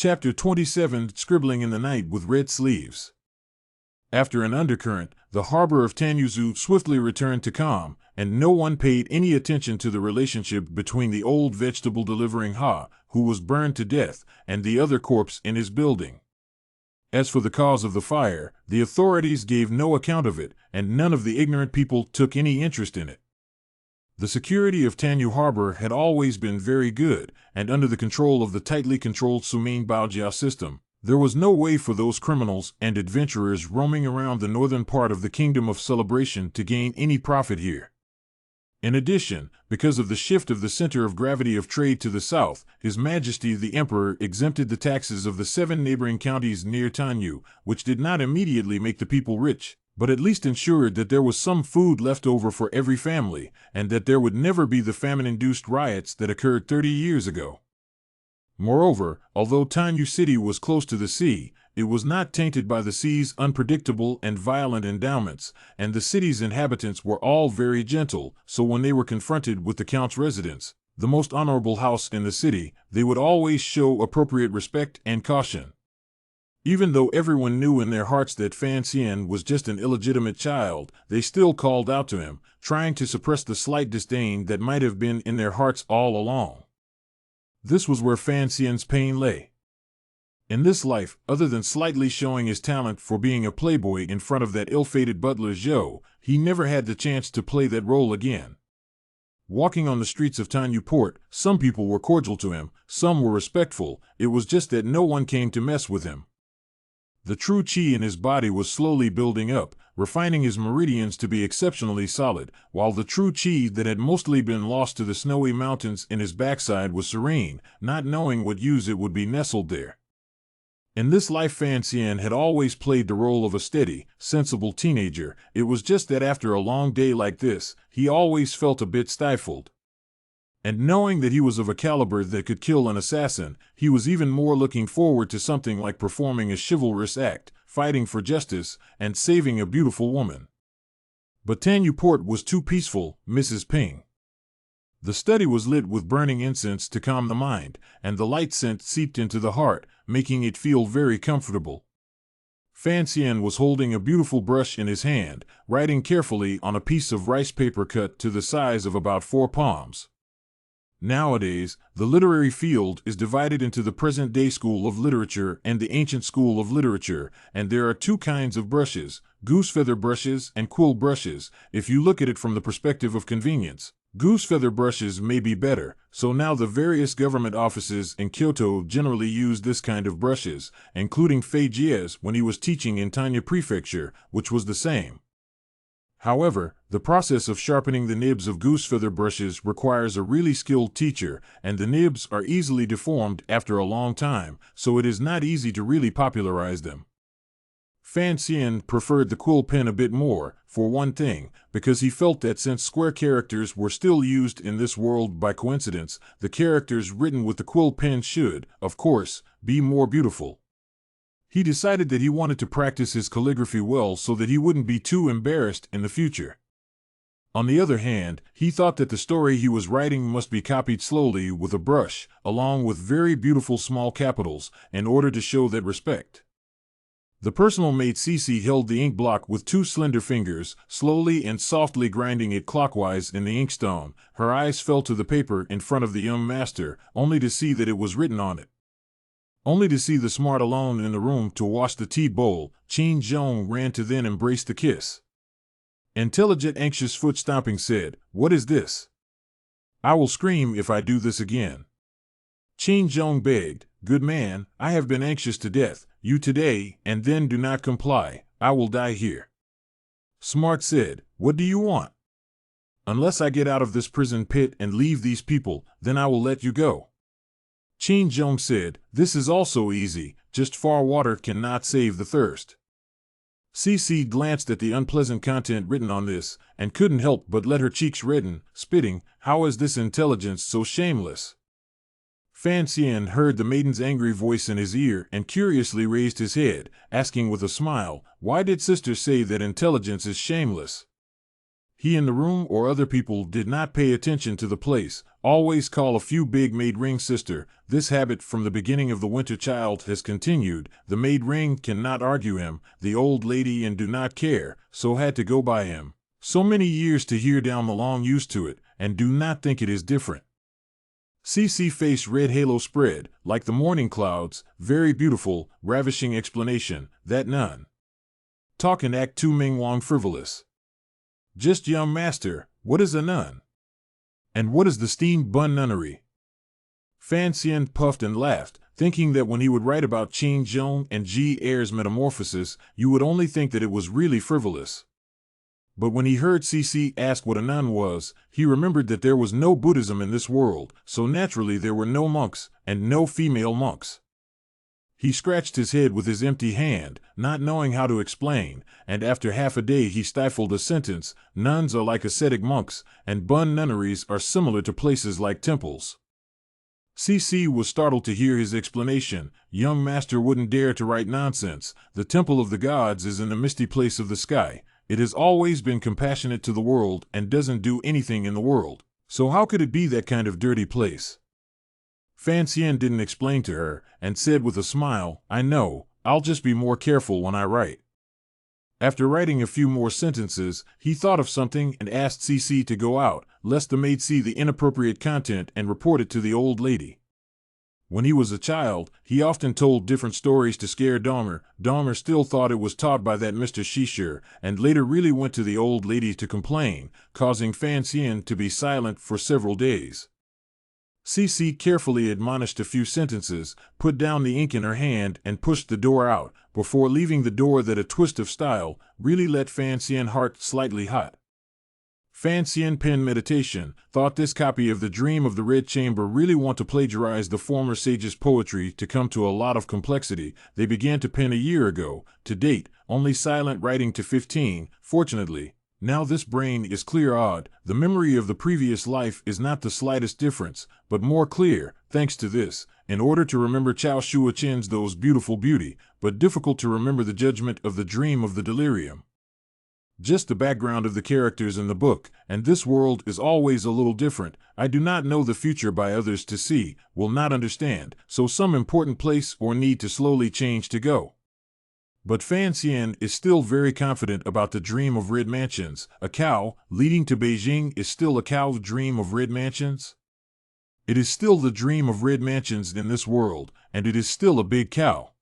Chapter 27, Scribbling in the Night with Red Sleeves. After an undercurrent, the harbor of Tanyuzu swiftly returned to calm, and no one paid any attention to the relationship between the old vegetable-delivering Ha, who was burned to death, and the other corpse in his building. As for the cause of the fire, the authorities gave no account of it, and none of the ignorant people took any interest in it. The security of Tanyu Harbor had always been very good, and under the control of the tightly controlled Sumain Baojia system, there was no way for those criminals and adventurers roaming around the northern part of the Kingdom of Celebration to gain any profit here. In addition, because of the shift of the center of gravity of trade to the south, His Majesty the Emperor exempted the taxes of the 7 neighboring counties near Tanyu, which did not immediately make the people rich, but at least ensured that there was some food left over for every family, and that there would never be the famine-induced riots that occurred 30 years ago. Moreover, although Tanyu City was close to the sea, it was not tainted by the sea's unpredictable and violent endowments, and the city's inhabitants were all very gentle, so when they were confronted with the Count's residence, the most honorable house in the city, they would always show appropriate respect and caution. Even though everyone knew in their hearts that Fan Xian was just an illegitimate child, they still called out to him, trying to suppress the slight disdain that might have been in their hearts all along. This was where Fan Xian's pain lay. In this life, other than slightly showing his talent for being a playboy in front of that ill-fated butler Zhou, he never had the chance to play that role again. Walking on the streets of Tanyu Port, some people were cordial to him, some were respectful, it was just that no one came to mess with him. The true qi in his body was slowly building up, refining his meridians to be exceptionally solid, while the true qi that had mostly been lost to the snowy mountains in his backside was serene, not knowing what use it would be nestled there. In this life Fan Xian had always played the role of a steady, sensible teenager. It was just that after a long day like this, he always felt a bit stifled. And knowing that he was of a caliber that could kill an assassin, he was even more looking forward to something like performing a chivalrous act, fighting for justice, and saving a beautiful woman. But Tanyu Port was too peaceful, Mrs. Ping. The study was lit with burning incense to calm the mind, and the light scent seeped into the heart, making it feel very comfortable. Fan Xian was holding a beautiful brush in his hand, writing carefully on a piece of rice paper cut to the size of about 4 palms. Nowadays, the literary field is divided into the present-day school of literature and the ancient school of literature, and there are 2 kinds of brushes, goosefeather brushes and quill brushes. If you look at it from the perspective of convenience, goosefeather brushes may be better, so now the various government offices in Kyoto generally use this kind of brushes, including Fei Jia's when he was teaching in Tanya Prefecture, which was the same. However, the process of sharpening the nibs of goosefeather brushes requires a really skilled teacher, and the nibs are easily deformed after a long time, so it is not easy to really popularize them. Fan Xian preferred the quill pen a bit more, for one thing, because he felt that since square characters were still used in this world by coincidence, the characters written with the quill pen should, of course, be more beautiful. He decided that he wanted to practice his calligraphy well so that he wouldn't be too embarrassed in the future. On the other hand, he thought that the story he was writing must be copied slowly with a brush, along with very beautiful small capitals, in order to show that respect. The personal maid Cece held the ink block with 2 slender fingers, slowly and softly grinding it clockwise in the inkstone. Her eyes fell to the paper in front of the young master, only to see that it was written on it. Only to see the smart alone in the room to wash the tea bowl, Qin Zhong ran to then embrace the kiss. Intelligent anxious foot stomping said, "What is this? I will scream if I do this again." Qin Zhong begged, "Good man, I have been anxious to death, you today, and then do not comply, I will die here." Smart said, "What do you want?" "Unless I get out of this prison pit and leave these people, then I will let you go." Qin Zhong said, "This is also easy, just far water cannot save the thirst." Cece glanced at the unpleasant content written on this, and couldn't help but let her cheeks redden, spitting, "How is this intelligence so shameless?" Fan Xian heard the maiden's angry voice in his ear and curiously raised his head, asking with a smile, "Why did sister say that intelligence is shameless?" He in the room or other people did not pay attention to the place, Always call a few big maid ring sister. This habit from the beginning of the winter child has continued. The maid ring cannot argue him, the old lady, and do not care, so had to go by him. So many years to hear down the long used to it, and do not think it is different. CC face red halo spread, like the morning clouds, very beautiful, ravishing explanation, that nun. Talk and act too Ming Wong frivolous. Just young master, what is a nun? And what is the steamed bun nunnery? Fan Xian puffed and laughed, thinking that when he would write about Qing Zhong and Ji Air's metamorphosis, you would only think that it was really frivolous. But when he heard CC ask what a nun was, he remembered that there was no Buddhism in this world, so naturally there were no monks, and no female monks. He scratched his head with his empty hand, not knowing how to explain, and after half a day he stifled a sentence. Nuns are like ascetic monks, and bun nunneries are similar to places like temples. CC was startled to hear his explanation. Young master wouldn't dare to write nonsense. The temple of the gods is in the misty place of the sky. It has always been compassionate to the world and doesn't do anything in the world. So how could it be that kind of dirty place? Fan Xian didn't explain to her, and said with a smile, I know, I'll just be more careful when I write. After writing a few more sentences, he thought of something and asked CC to go out, lest the maid see the inappropriate content and report it to the old lady. When he was a child, he often told different stories to scare Dahmer. Dahmer still thought it was taught by that Mr. Shisher, and later really went to the old lady to complain, causing Fan Xian to be silent for several days. CC carefully admonished a few sentences, put down the ink in her hand, and pushed the door out, before leaving the door that a twist of style really let Fan Xian's heart slightly hot. Fan Xian penned meditation, thought this copy of The Dream of the Red Chamber really want to plagiarize the former sage's poetry to come to a lot of complexity. They began to pen a year ago. To date, only silent writing to 15, fortunately. Now this brain is clear-eyed. The memory of the previous life is not the slightest difference, but more clear, thanks to this, in order to remember Chao Shua Chen's those beautiful beauty, but difficult to remember the judgment of the dream of the delirium. Just the background of the characters in the book, and this world is always a little different. I do not know the future by others to see, will not understand, so some important place or need to slowly change to go. But Fan Xian is still very confident about the dream of red mansions. A cow leading to Beijing is still a cow's dream of red mansions? It is still the dream of red mansions in this world, and it is still a big cow.